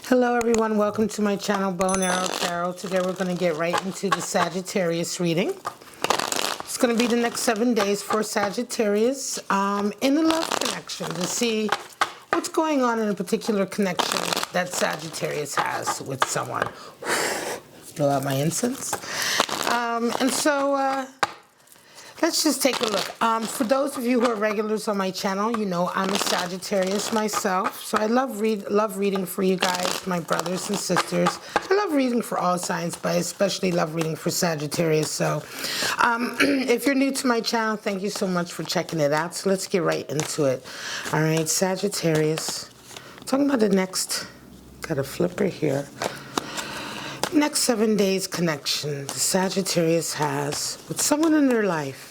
Hello everyone, welcome to my channel, Bow and Arrow Tarot. Today we're going to get right into the Sagittarius reading. It's going to be the next 7 days for Sagittarius in a love connection to see what's going on in a particular connection that Sagittarius has with someone. Blow out my incense. Let's just take a look. For those of you who are regulars on my channel, you know I'm a Sagittarius myself. So I love reading for you guys, my brothers and sisters. I love reading for all signs, but I especially love reading for Sagittarius. So if you're new to my channel, thank you so much for checking it out. So let's get right into it. All right, Sagittarius. Talking about the next, got a flipper here. Next 7 days connection the Sagittarius has with someone in their life.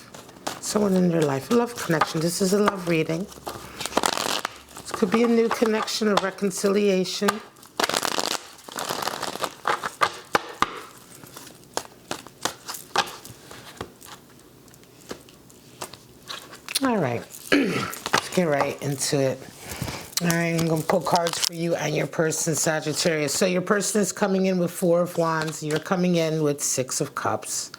Someone in their life. A love connection. This is a love reading. This could be a new connection, a reconciliation. All right. Let's get right into it. All right, I'm going to pull cards for you and your person, Sagittarius. So your person is coming in with 4 of Wands. You're coming in with 6 of Cups.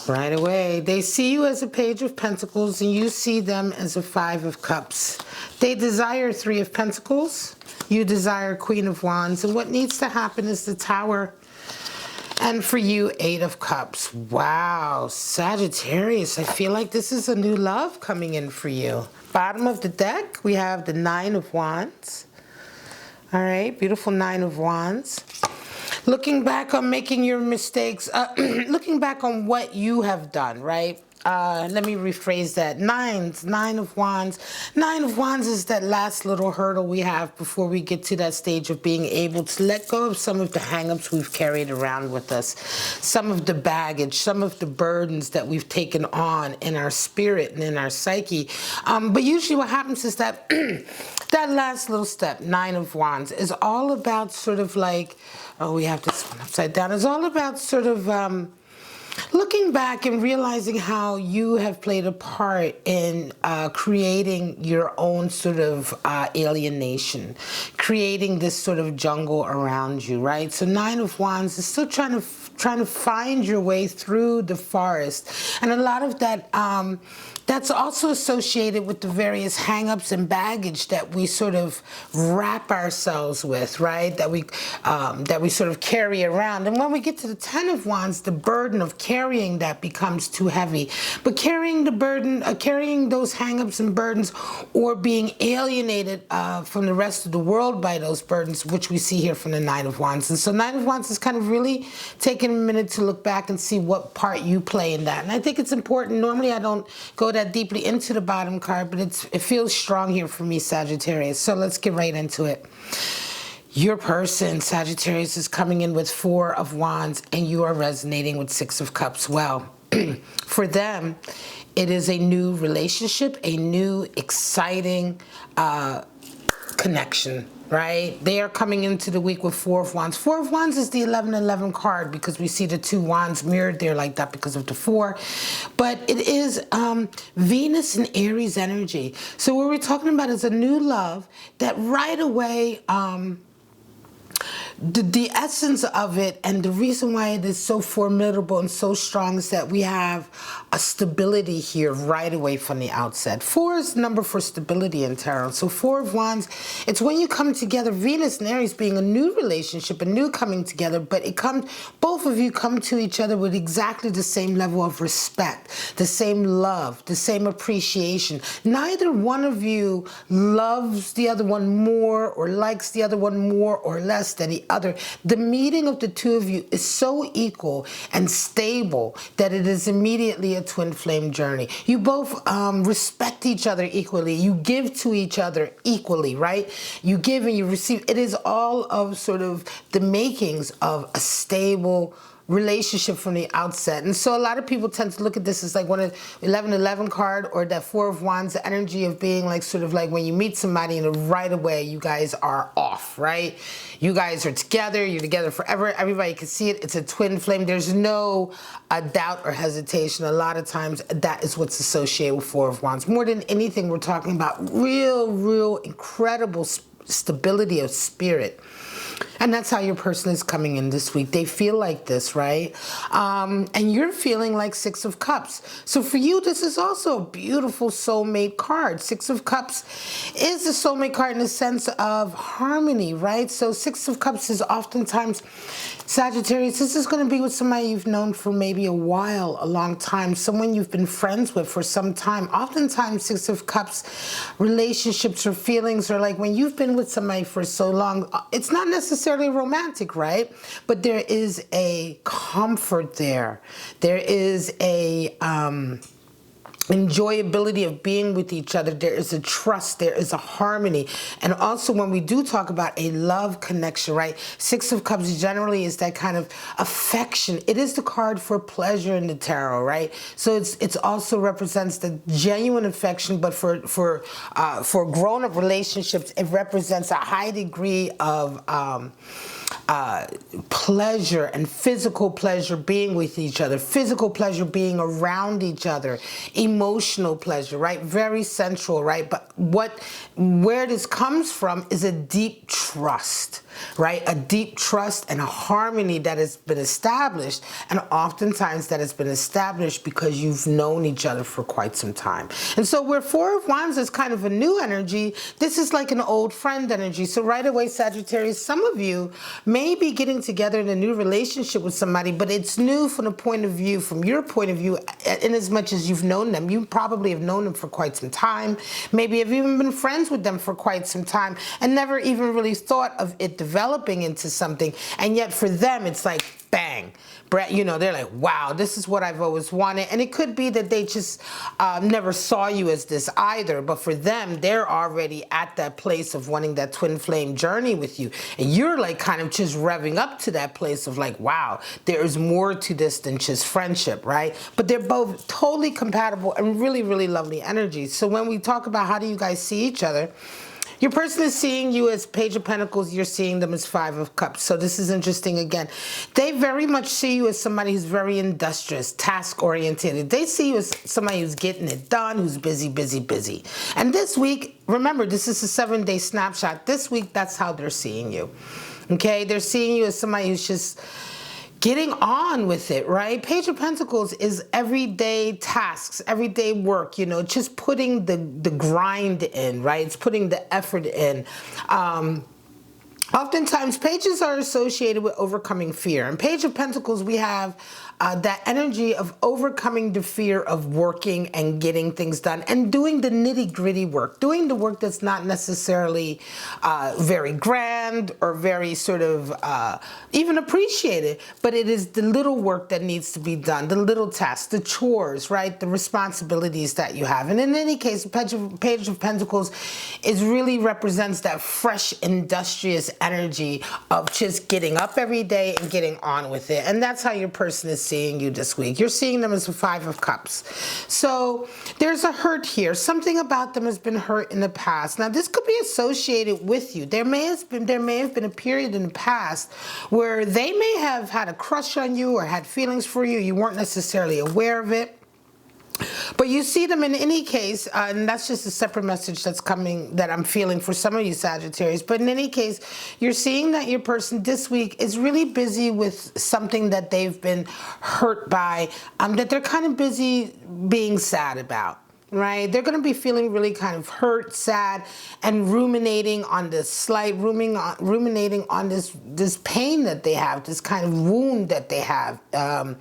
Right away. They see you as a Page of Pentacles and you see them as a 5 of Cups. They desire 3 of Pentacles. You desire Queen of Wands. And what needs to happen is the Tower. And for you, 8 of Cups. Wow, Sagittarius, I feel like this is a new love coming in for you. Bottom of the deck, we have the 9 of Wands. All right, beautiful 9 of Wands. Looking back on making your mistakes, looking back on what you have done, right? Let me rephrase that. 9 of Wands. 9 of Wands is that last little hurdle we have before we get to that stage of being able to let go of some of the hang-ups we've carried around with us, some of the baggage, some of the burdens that we've taken on in our spirit and in our psyche. But usually what happens is that that last little step, 9 of Wands, is all about sort of like, oh, we have this one upside down. It's all about sort of looking back and realizing how you have played a part in creating your own sort of alienation, creating this sort of jungle around you, right? So 9 of Wands is still trying to find your way through the forest, and a lot of that that's also associated with the various hang-ups and baggage that we sort of wrap ourselves with, right? That we sort of carry around. And when we get to the 10 of Wands, the burden of carrying that becomes too heavy. But carrying the burden, carrying those hang-ups and burdens, or being alienated from the rest of the world by those burdens, which we see here from the 9 of Wands. And so 9 of Wands is kind of really taking a minute to look back and see what part you play in that. And I think it's important. Normally I don't go that deeply into the bottom card, but it feels strong here for me, Sagittarius. So let's get right into it. Your person, Sagittarius, is coming in with 4 of Wands and you are resonating with 6 of Cups. Well, for them, it is a new relationship, a new exciting connection, right? They are coming into the week with 4 of Wands. 4 of Wands is the 11-11 card because we see the 2 wands mirrored there like that because of the 4. But it is Venus and Aries energy. So what we're talking about is a new love that right away, the essence of it and the reason why it is so formidable and so strong is that we have a stability here right away from the outset. 4 is the number for stability in tarot. So 4 of Wands, it's when you come together, Venus and Aries being a new relationship, a new coming together, but it comes, both of you come to each other with exactly the same level of respect, the same love, the same appreciation. Neither one of you loves the other one more or likes the other one more or less than the other. The meeting of the 2 of you is so equal and stable that it is immediately a twin flame journey. You both respect each other equally. You give to each other equally, right? You give and you receive. It is all of sort of the makings of a stable relationship from the outset. And so a lot of people tend to look at this as like one of 11-11 card or that 4 of Wands, the energy of being like sort of like when you meet somebody and right away you guys are off, right? You guys are together, you're together forever. Everybody can see it. It's a twin flame. There's no doubt or hesitation. A lot of times that is what's associated with 4 of Wands. More than anything, we're talking about real incredible stability of spirit. And that's how your person is coming in this week. They feel like this, right? And you're feeling like Six of Cups. So for you, this is also a beautiful soulmate card. Six of Cups is a soulmate card in the sense of harmony, right? So Six of Cups is oftentimes, Sagittarius, this is going to be with somebody you've known for maybe a while, a long time, someone you've been friends with for some time. Oftentimes, Six of Cups relationships or feelings are like when you've been with somebody for so long, it's not necessarily romantic, right? But there is a comfort there. There is a enjoyability of being with each other. There is a trust, there is a harmony. And also when we do talk about a love connection, right? Six of Cups generally is that kind of affection. It is the card for pleasure in the tarot, right? So it's also represents the genuine affection, but for grown-up relationships, it represents a high degree of pleasure and physical pleasure being with each other, physical pleasure being around each other, emotional pleasure, right? Very central, right? But where this comes from is a deep trust, right? A deep trust and a harmony that has been established, and oftentimes that has been established because you've known each other for quite some time. And so where Four of Wands is kind of a new energy, this is like an old friend energy. So right away, Sagittarius, some of you may be getting together in a new relationship with somebody, but it's new from the point of view, from your point of view, in as much as you've known them. You probably have known them for quite some time. Maybe have even been friends with them for quite some time and never even really thought of it developing into something. And yet for them, it's like, bang. You know, they're like, wow, this is what I've always wanted. And it could be that they just never saw you as this either. But for them, they're already at that place of wanting that twin flame journey with you. And you're like kind of just revving up to that place of like, wow, there is more to this than just friendship, right? But they're both totally compatible and really, really lovely energies. So when we talk about how do you guys see each other, your person is seeing you as Page of Pentacles, you're seeing them as Five of Cups. So this is interesting again. They very much see you as somebody who's very industrious, task-oriented. They see you as somebody who's getting it done, who's busy, busy, busy. And this week, remember, this is a 7-day snapshot. This week, that's how they're seeing you. Okay? They're seeing you as somebody who's just getting on with it, right? Page of Pentacles is everyday tasks, everyday work, you know, just putting the grind in, right? It's putting the effort in. Oftentimes, pages are associated with overcoming fear. In Page of Pentacles, we have that energy of overcoming the fear of working and getting things done and doing the nitty-gritty work, doing the work that's not necessarily very grand or very sort of even appreciated, but it is the little work that needs to be done, the little tasks, the chores, right, the responsibilities that you have. And in any case, Page of Pentacles really represents that fresh, industrious energy of just getting up every day and getting on with it. And that's how your person is seeing you this week. You're seeing them as a Five of Cups. So there's a hurt here. Something about them has been hurt in the past. Now this could be associated with you. There may have been a period in the past where they may have had a crush on you or had feelings for you. You weren't necessarily aware of it. But you see them in any case, and that's just a separate message that's coming that I'm feeling for some of you Sagittarius. But in any case, you're seeing that your person this week is really busy with something that they've been hurt by, that they're kind of busy being sad about. Right? They're going to be feeling really kind of hurt, sad, and ruminating on this ruminating on this pain that they have, this kind of wound that they have. And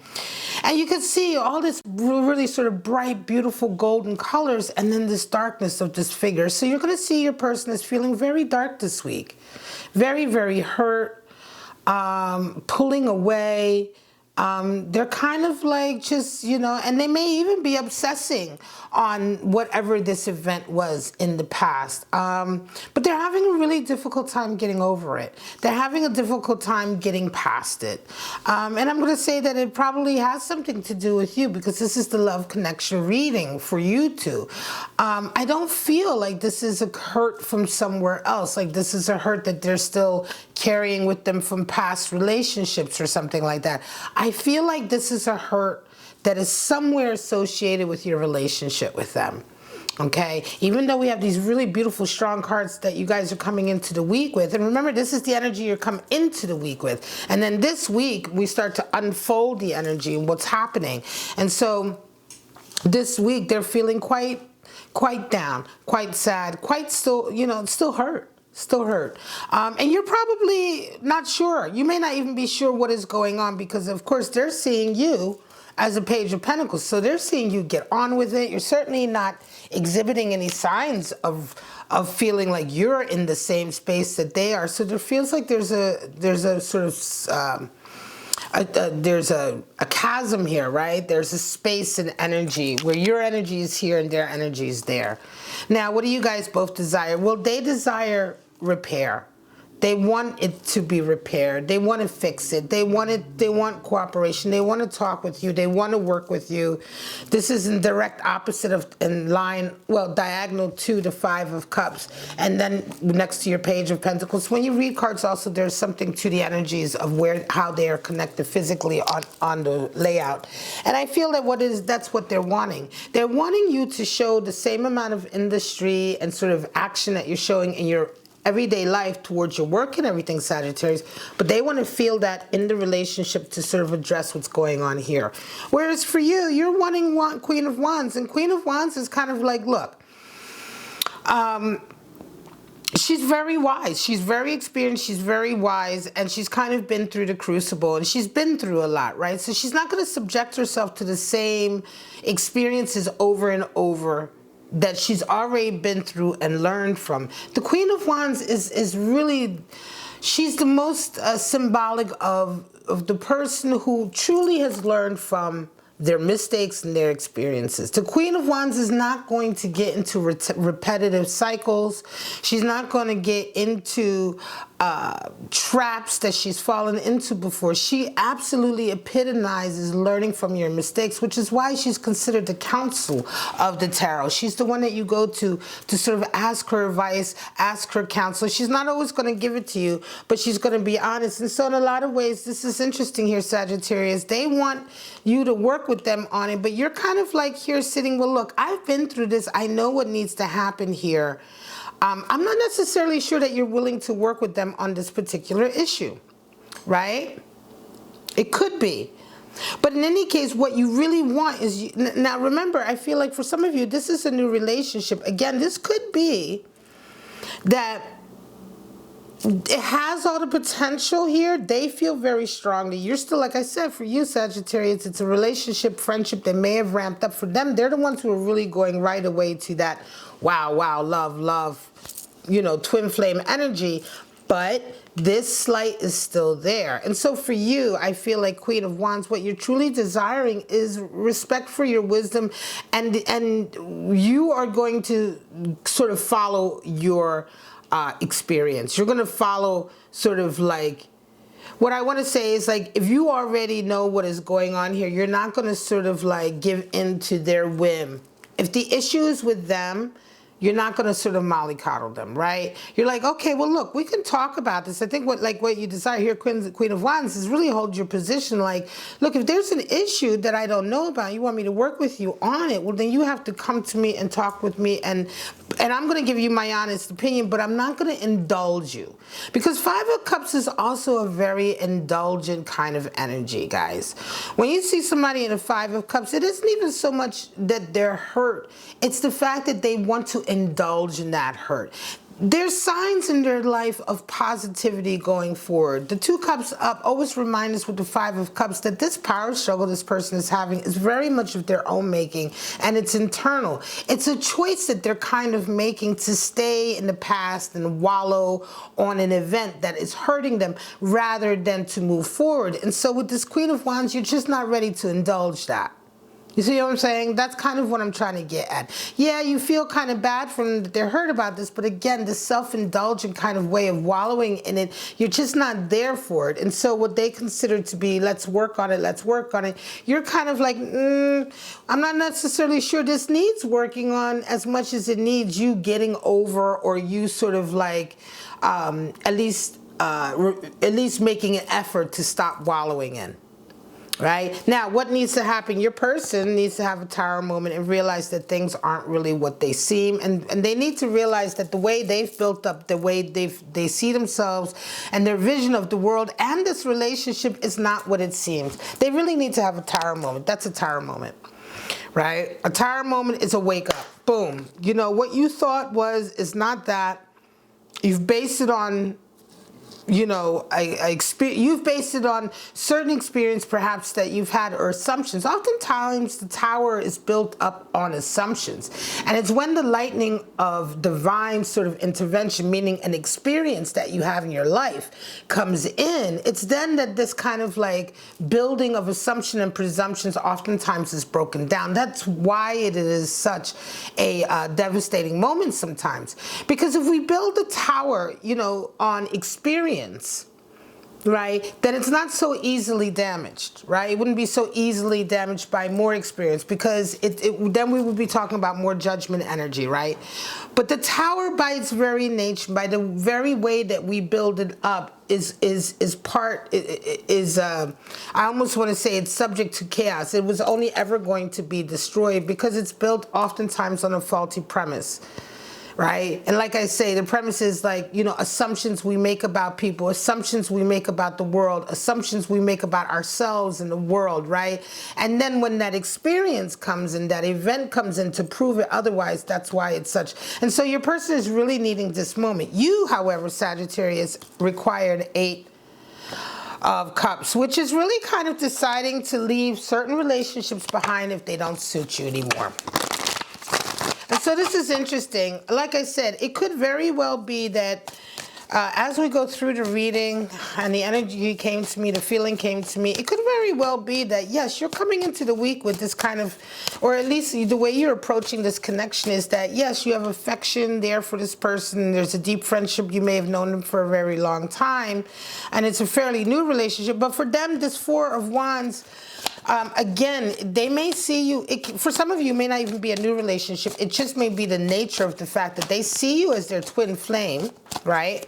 you can see all this really sort of bright, beautiful golden colors, and then this darkness of this figure. So you're going to see your person is feeling very dark this week. Very, very hurt, pulling away. They're kind of like just, you know, and they may even be obsessing on whatever this event was in the past. But they're having a really difficult time getting over it. They're having a difficult time getting past it. And I'm going to say that it probably has something to do with you because this is the love connection reading for you two. I don't feel like this is a hurt from somewhere else. Like this is a hurt that they're still carrying with them from past relationships or something like that. I feel like this is a hurt that is somewhere associated with your relationship with them. Okay, even though we have these really beautiful, strong cards that you guys are coming into the week with, and remember, this is the energy you're coming into the week with, and then this week we start to unfold the energy and what's happening. And so this week they're feeling quite down, quite sad, quite still, you know, still hurt. Still hurt. And you're probably not sure. You may not even be sure what is going on, because of course they're seeing you as a Page of Pentacles. So they're seeing you get on with it. You're certainly not exhibiting any signs of feeling like you're in the same space that they are. So there feels like there's a sort of there's a chasm here, right? There's a space and energy where your energy is here and their energy is there. Now, what do you guys both desire? Well, they desire repair. They want it to be repaired. They want to fix it. They want cooperation. They want to talk with you. They want to work with you. This is in direct opposite of, in line, well, diagonal to the Five of Cups. And then next to your Page of Pentacles. When you read cards also, there's something to the energies of how they are connected physically on the layout. And I feel that that's what they're wanting. They're wanting you to show the same amount of industry and sort of action that you're showing in your everyday life towards your work and everything, Sagittarius, but they want to feel that in the relationship to sort of address what's going on here. Whereas for you, you're wanting Queen of Wands, and Queen of Wands is kind of like, look, she's very wise, she's very experienced, she's very wise, and she's kind of been through the crucible, and she's been through a lot, right? So she's not going to subject herself to the same experiences over and over that she's already been through and learned from. The Queen of Wands is really, she's the most symbolic of the person who truly has learned from their mistakes and their experiences. The Queen of Wands is not going to get into repetitive cycles. She's not going to get into traps that she's fallen into before. She absolutely epitomizes learning from your mistakes, which is why she's considered the counsel of the tarot. She's the one that you go to sort of ask her advice, ask her counsel. She's not always going to give it to you, but she's going to be honest. And so in a lot of ways, this is interesting here, Sagittarius. They want you to work with them on it, but you're kind of like here sitting, well, look, I've been through this. I know what needs to happen here. I'm not necessarily sure that you're willing to work with them on this particular issue, right? It could be. But in any case, what you really want is, now remember, I feel like for some of you, this is a new relationship. Again, this could be that it has all the potential here. They feel very strongly. You're still, like I said, for you, Sagittarius, it's a relationship, friendship that may have ramped up for them. They're the ones who are really going right away to that wow, wow, love, love, you know, twin flame energy. But this light is still there. And so for you, I feel like Queen of Wands, what you're truly desiring is respect for your wisdom, and you are going to sort of follow your experience. You're going to follow sort of like, what I want to say is, like, if you already know what is going on here, you're not going to sort of like give in to their whim. If the issue is with them, you're not going to sort of mollycoddle them, right? You're like, okay, well, look, we can talk about this. I think what you desire here, Queen of Wands, is really hold your position. Like, look, if there's an issue that I don't know about, you want me to work with you on it, well, then you have to come to me and talk with me, and I'm going to give you my honest opinion, but I'm not going to indulge you. Because Five of Cups is also a very indulgent kind of energy, guys. When you see somebody in a Five of Cups, it isn't even so much that they're hurt. It's the fact that they want to indulge in that hurt. There's signs in their life of positivity going forward. The Two Cups up always remind us with the Five of Cups that this power struggle this person is having is very much of their own making, and it's internal. It's a choice that they're kind of making to stay in the past and wallow on an event that is hurting them rather than to move forward. And so with this Queen of Wands, you're just not ready to indulge that. You see what I'm saying? That's kind of what I'm trying to get at. Yeah, you feel kind of bad for them that they're hurt about this, but again, the self-indulgent kind of way of wallowing in it, you're just not there for it. And so what they consider to be, let's work on it, let's work on it, you're kind of like, I'm not necessarily sure this needs working on as much as it needs you getting over, or you sort of like at least making an effort to stop wallowing in. right? Now, what needs to happen? Your person needs to have a Tower moment and realize that things aren't really what they seem. And they need to realize that the way they've built up, the way they see themselves and their vision of the world and this relationship is not what it seems. They really need to have a Tower moment. That's a Tower moment, right? A Tower moment is a wake up. Boom. You know, what you thought is not that. You've based it on, you know, you've based it on certain experience perhaps that you've had or assumptions. Oftentimes the Tower is built up on assumptions. And it's when the lightning of divine sort of intervention, meaning an experience that you have in your life, comes in, it's then that this kind of like building of assumption and presumptions oftentimes is broken down. That's why it is such a devastating moment sometimes. Because if we build a Tower, you know, on experience, right, then it's not so easily damaged, right? It wouldn't be so easily damaged by more experience because then we would be talking about more judgment energy, right? But the Tower, by its very nature, by the very way that we build it up, I almost want to say it's subject to chaos. It was only ever going to be destroyed because it's built oftentimes on a faulty premise. Right? And like I say, the premise is like, you know, assumptions we make about people, assumptions we make about the world, assumptions we make about ourselves and the world, right? And then when that experience comes in, that event comes in to prove it otherwise, that's why it's such. And so your person is really needing this moment. You, however, Sagittarius, required 8 of Cups, which is really kind of deciding to leave certain relationships behind if they don't suit you anymore. And so this is interesting. Like I said, it could very well be that as we go through the reading and the energy came to me, the feeling came to me, it could very well be that, yes, you're coming into the week with this kind of, or at least the way you're approaching this connection is that, yes, you have affection there for this person. There's a deep friendship. You may have known them for a very long time, and it's a fairly new relationship. But for them, this 4 of Wands, again, they may see you, for some of you, it may not even be a new relationship. It just may be the nature of the fact that they see you as their twin flame, right?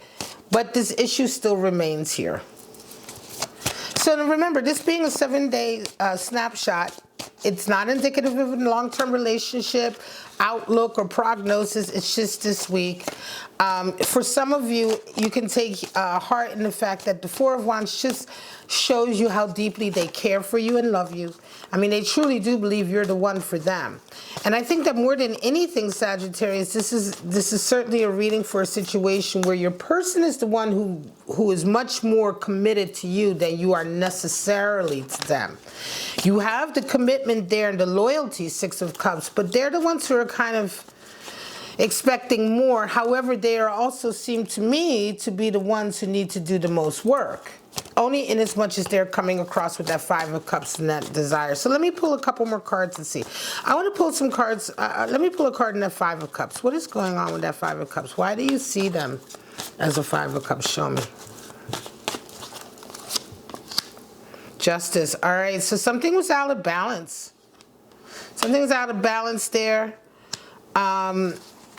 But this issue still remains here. So remember, this being a 7-day snapshot, it's not indicative of a long-term relationship, outlook, or prognosis. It's just this week. For some of you, you can take heart in the fact that the 4 of Wands just shows you how deeply they care for you and love you. I mean, they truly do believe you're the one for them. And I think that more than anything, Sagittarius, this is certainly a reading for a situation where your person is the one who is much more committed to you than you are necessarily to them. You have the commitment there and the loyalty, 6 of Cups, but they're the ones who are kind of expecting more. However, they are also seem to me to be the ones who need to do the most work. Only in as much as they're coming across with that 5 of Cups and that desire. So let me pull a couple more cards and see. I want to pull some cards. Let me pull a card in that 5 of Cups. What is going on with that 5 of Cups? Why do you see them as a 5 of Cups? Show me. Justice. All right, so something was out of balance. Something was out of balance there.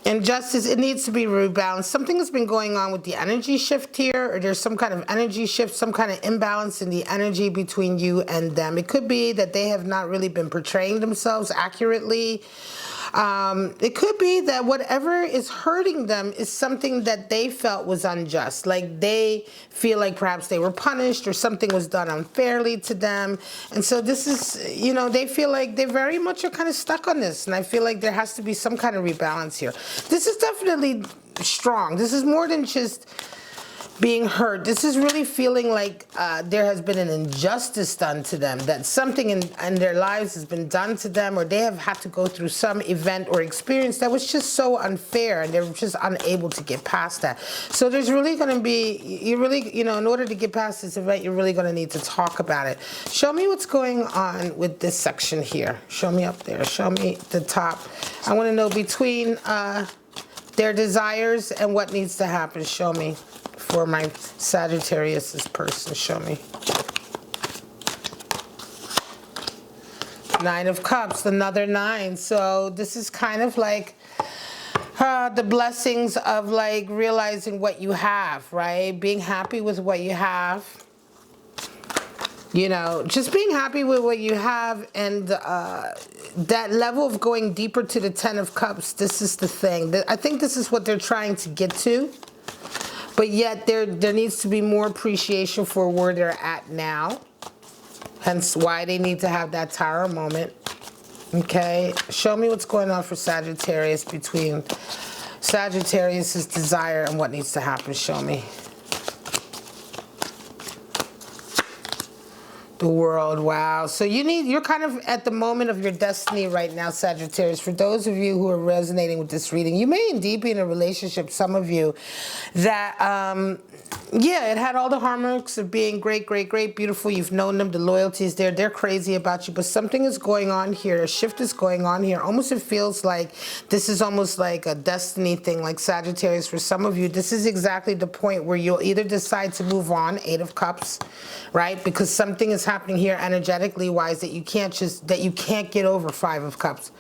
And Justice, it needs to be rebalanced. Something has been going on with the energy shift here, or there's some kind of energy shift, some kind of imbalance in the energy between you and them. It could be that they have not really been portraying themselves accurately. It could be that whatever is hurting them is something that they felt was unjust. Like they feel like perhaps they were punished or something was done unfairly to them. And so this is, you know, they feel like they very much are kind of stuck on this. And I feel like there has to be some kind of rebalance here. This is definitely strong. This is more than just being hurt. This is really feeling like there has been an injustice done to them, that something in their lives has been done to them, or they have had to go through some event or experience that was just so unfair, and they're just unable to get past that. So there's really going to be, you know, in order to get past this event, you're really going to need to talk about it. Show me what's going on with this section here. Show me up there. Show me the top. I want to know between their desires and what needs to happen. Show me. For my Sagittarius person, show me. 9 of Cups, another 9. So this is kind of like the blessings of like realizing what you have, right? Being happy with what you have. You know, just being happy with what you have, and that level of going deeper to the 10 of Cups, this is the thing. I think this is what they're trying to get to, but yet there needs to be more appreciation for where they're at now, hence why they need to have that Tower moment. Okay, show me what's going on for Sagittarius, between Sagittarius's desire and what needs to happen. Show me. The World. Wow. So you're kind of at the moment of your destiny right now, Sagittarius. For those of you who are resonating with this reading, you may indeed be in a relationship, some of you, that yeah, it had all the hallmarks of being great, great, great, beautiful. You've known them, the loyalty is there, they're crazy about you, but something is going on here, a shift is going on here. Almost it feels like this is almost like a destiny thing, like Sagittarius. For some of you, this is exactly the point where you'll either decide to move on, 8 of Cups, right? Because something is happening here energetically wise that you can't get over, 5 of Cups.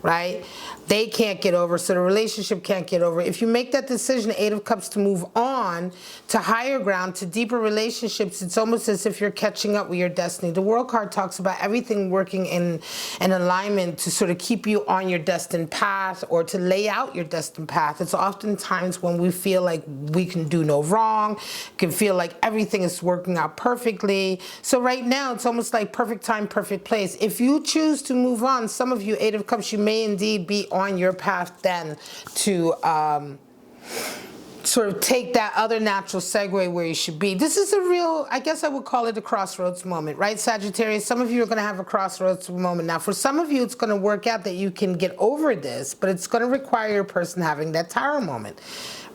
Right? They can't get over, so the relationship can't get over. If you make that decision, 8 of Cups, to move on to higher ground, to deeper relationships, it's almost as if you're catching up with your destiny. The World card talks about everything working in alignment to sort of keep you on your destined path, or to lay out your destined path. It's oftentimes when we feel like we can do no wrong, can feel like everything is working out perfectly. So right now, it's almost like perfect time, perfect place. If you choose to move on, some of you, 8 of Cups, you may indeed be on your path then to sort of take that other natural segue where you should be. This is a real, I guess I would call it a crossroads moment, right, Sagittarius? Some of you are going to have a crossroads moment. Now, for some of you, it's going to work out that you can get over this, but it's going to require your person having that Tower moment.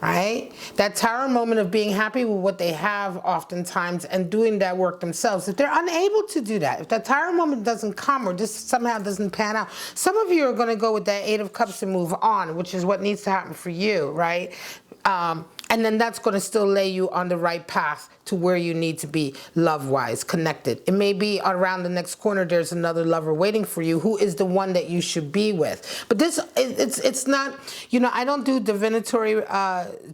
Right? That Tower moment of being happy with what they have oftentimes and doing that work themselves. If they're unable to do that, if that Tower moment doesn't come, or this somehow doesn't pan out, some of you are going to go with that 8 of Cups and move on, which is what needs to happen for you, right? And then that's going to still lay you on the right path to where you need to be, love-wise, connected. It may be around the next corner there's another lover waiting for you who is the one that you should be with. But this, it's not, you know, I don't do divinatory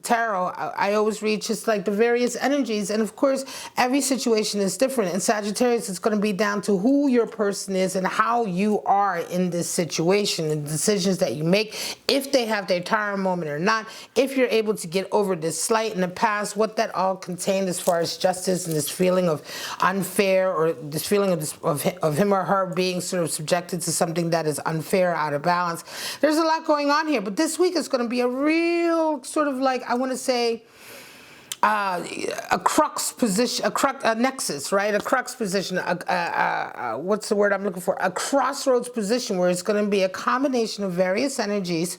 tarot. I always read just like the various energies. And of course, every situation is different. And Sagittarius, it's going to be down to who your person is and how you are in this situation, and decisions that you make, if they have their Tower moment or not, if you're able to get over this slight in the past, what that all contained as far as justice and this feeling of unfair, or this feeling of him or her being sort of subjected to something that is unfair, out of balance. There's a lot going on here, but this week is going to be a real sort of like, I want to say, a crux position, a nexus, right? A crux position, what's the word I'm looking for? A crossroads position, where it's going to be a combination of various energies,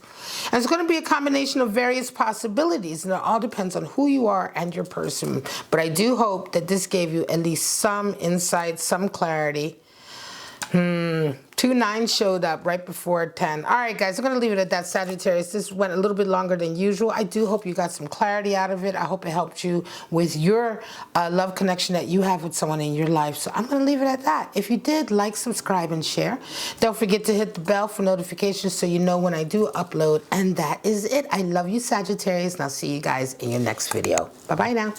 and it's going to be a combination of various possibilities, and it all depends on who you are and your person. But I do hope that this gave you at least some insight, some clarity. 2 9s showed up right before 10. All right, guys, I'm going to leave it at that, Sagittarius. This went a little bit longer than usual. I do hope you got some clarity out of it. I hope it helped you with your love connection that you have with someone in your life. So I'm going to leave it at that. If you did, like, subscribe, and share. Don't forget to hit the bell for notifications so you know when I do upload. And that is it. I love you, Sagittarius, and I'll see you guys in your next video. Bye-bye now.